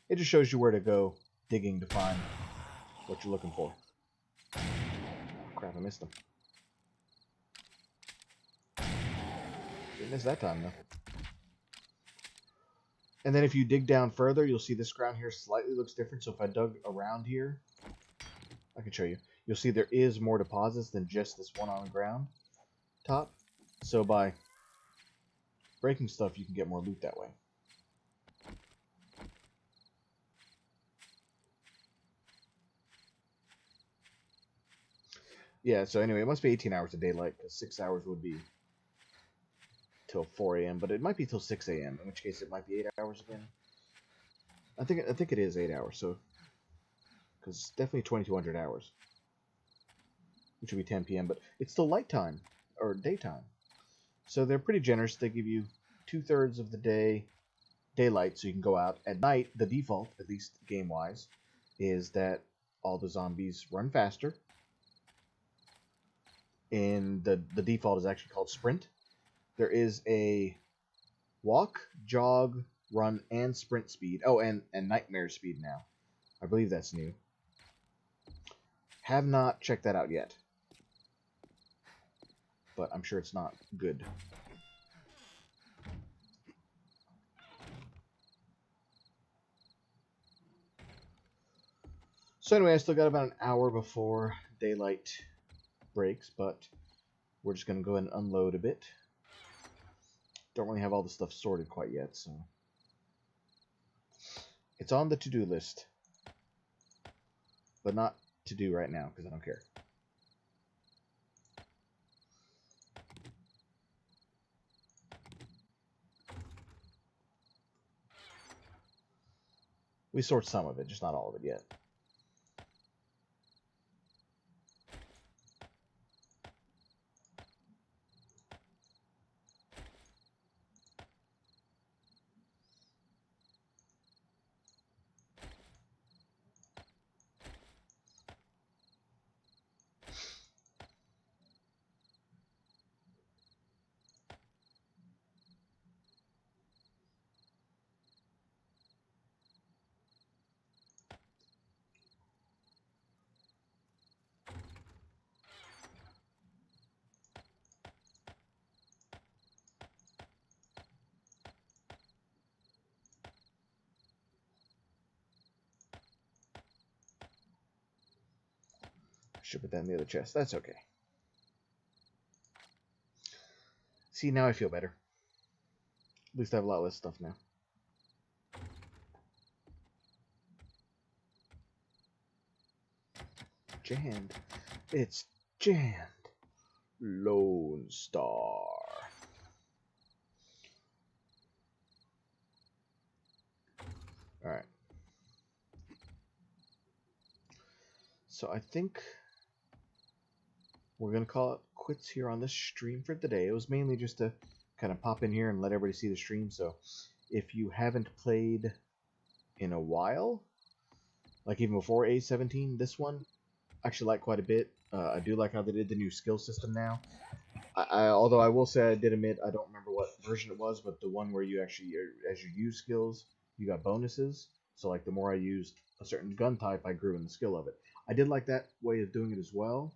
It just shows you where to go digging to find what you're looking for. Oh, crap, I missed them. Didn't miss that time, though. And then if you dig down further, you'll see this ground here slightly looks different. So if I dug around here, I can show you. You'll see there is more deposits than just this one on the ground top. So by breaking stuff, you can get more loot that way. Yeah, so anyway, it must be 18 hours of daylight, because 6 hours would be till 4 a.m., but it might be till 6 a.m., in which case it might be 8 hours again. I think it is 8 hours, so because it's definitely 2200 hours, which would be 10 p.m., but it's still light time or daytime. So they're pretty generous. They give you 2/3 of the day daylight, so you can go out. At night, the default, at least game-wise, is that all the zombies run faster. And the default is actually called sprint. There is a walk, jog, run, and sprint speed. Oh, and nightmare speed now. I believe that's new. Have not checked that out yet, but I'm sure it's not good. So anyway, I still got about an hour before daylight breaks, but we're just going to go ahead and unload a bit. Don't really have all the stuff sorted quite yet, so it's on the to-do list, but not to do right now because I don't care. We sort some of it, just not all of it yet. Should put that in the other chest. That's okay. See, now I feel better. At least I have a lot less stuff now. Jand. It's Jand. Lone Star. Alright. So I think we're going to call it quits here on this stream for today. It was mainly just to kind of pop in here and let everybody see the stream. So if you haven't played in a while, like even before A18, this one I actually like quite a bit. I do like how they did the new skill system now. Although I will say I did admit I don't remember what version it was, but the one where you actually, as you use skills, you got bonuses. So like the more I used a certain gun type, I grew in the skill of it. I did like that way of doing it as well.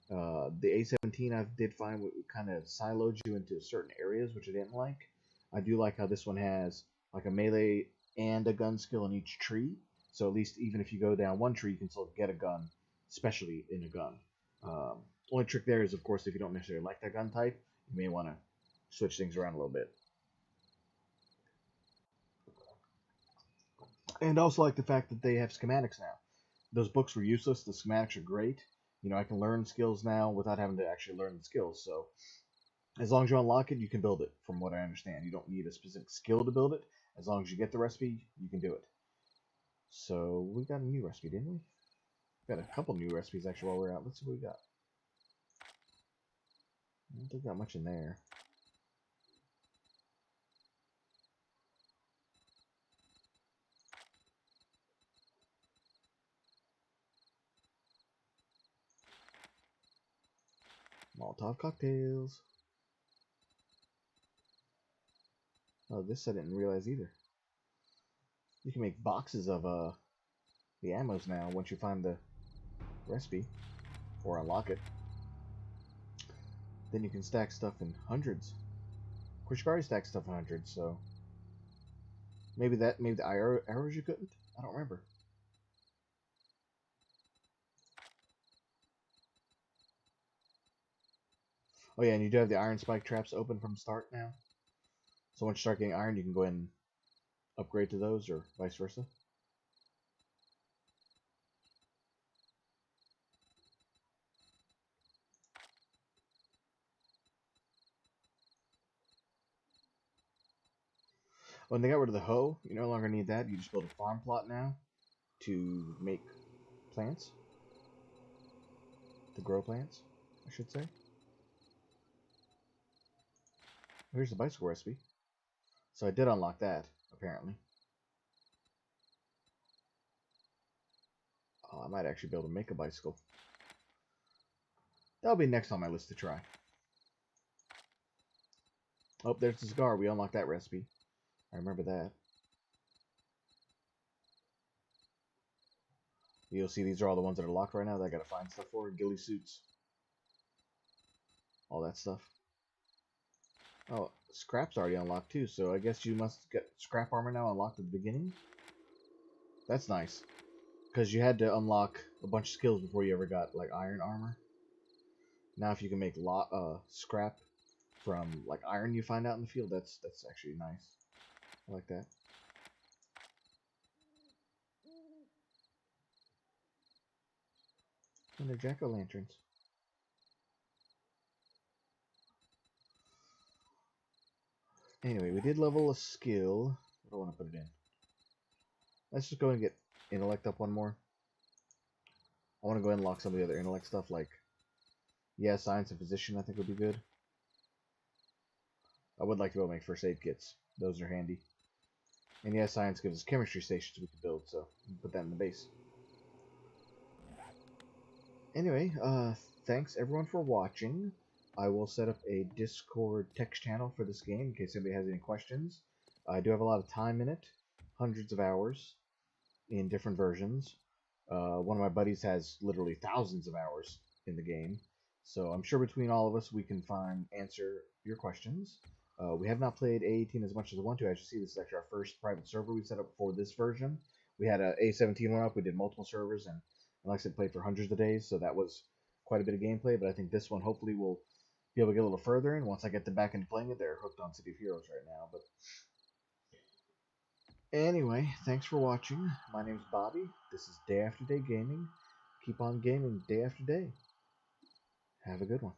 The A18 I did find kind of siloed you into certain areas, which I didn't like. I do like how this one has like a melee and a gun skill in each tree. So at least even if you go down one tree, you can still get a gun, especially in a gun. Only trick there is, of course, if you don't necessarily like that gun type, you may want to switch things around a little bit. And also like the fact that they have schematics now. Those books were useless. The schematics are great. You know, I can learn skills now without having to actually learn the skills. So as long as you unlock it, you can build it, from what I understand. You don't need a specific skill to build it, As long as you get the recipe, you can do it. So we got a new recipe, didn't we? We got a couple new recipes actually while we're out. Let's see what we got. I don't think we got much in there. Molotov cocktails. Oh, this I didn't realize either. You can make boxes of the ammos now once you find the recipe or unlock it. Then you can stack stuff in hundreds. Of course, you already stacked stuff in hundreds, so maybe the arrows you couldn't. I don't remember. Oh yeah, and you do have the iron spike traps open from start now. So once you start getting iron, you can go ahead and upgrade to those, or vice versa. When they got rid of the hoe, you no longer need that. You just build a farm plot now to make plants. To grow plants, I should say. Here's the bicycle recipe. So I did unlock that, apparently. I might actually be able to make a bicycle. That'll be next on my list to try. Oh, there's the cigar. We unlocked that recipe. I remember that. You'll see these are all the ones that are locked right now that I gotta find stuff for. Ghillie suits. All that stuff. Oh, scrap's already unlocked too, so I guess you must get scrap armor now unlocked at the beginning. That's nice. Because you had to unlock a bunch of skills before you ever got like iron armor. Now if you can make scrap from like iron you find out in the field, that's actually nice. I like that. And they're jack-o'-lanterns. Anyway, we did level a skill. What do I want to put it in? Let's just go and get intellect up one more. I want to go ahead and lock some of the other intellect stuff, like, yeah, science and physician I think would be good. I would like to be able to make first aid kits. Those are handy. And yeah, science gives us chemistry stations we can build, so we can put that in the base. Anyway, thanks everyone for watching. I will set up a Discord text channel for this game in case anybody has any questions. I do have a lot of time in it, hundreds of hours in different versions. One of my buddies has literally thousands of hours in the game, so I'm sure between all of us we can answer your questions. We have not played A18 as much as I want to. As you see, this is actually our first private server we set up for this version. We had a A17 one up. We did multiple servers, and like I said, played for hundreds of days, so that was quite a bit of gameplay. But I think this one hopefully will be able to get a little further in. Once I get them back into playing it, they're hooked on City of Heroes right now. But anyway, thanks for watching. My name's Bobby. This is Day After Day Gaming. Keep on gaming day after day. Have a good one.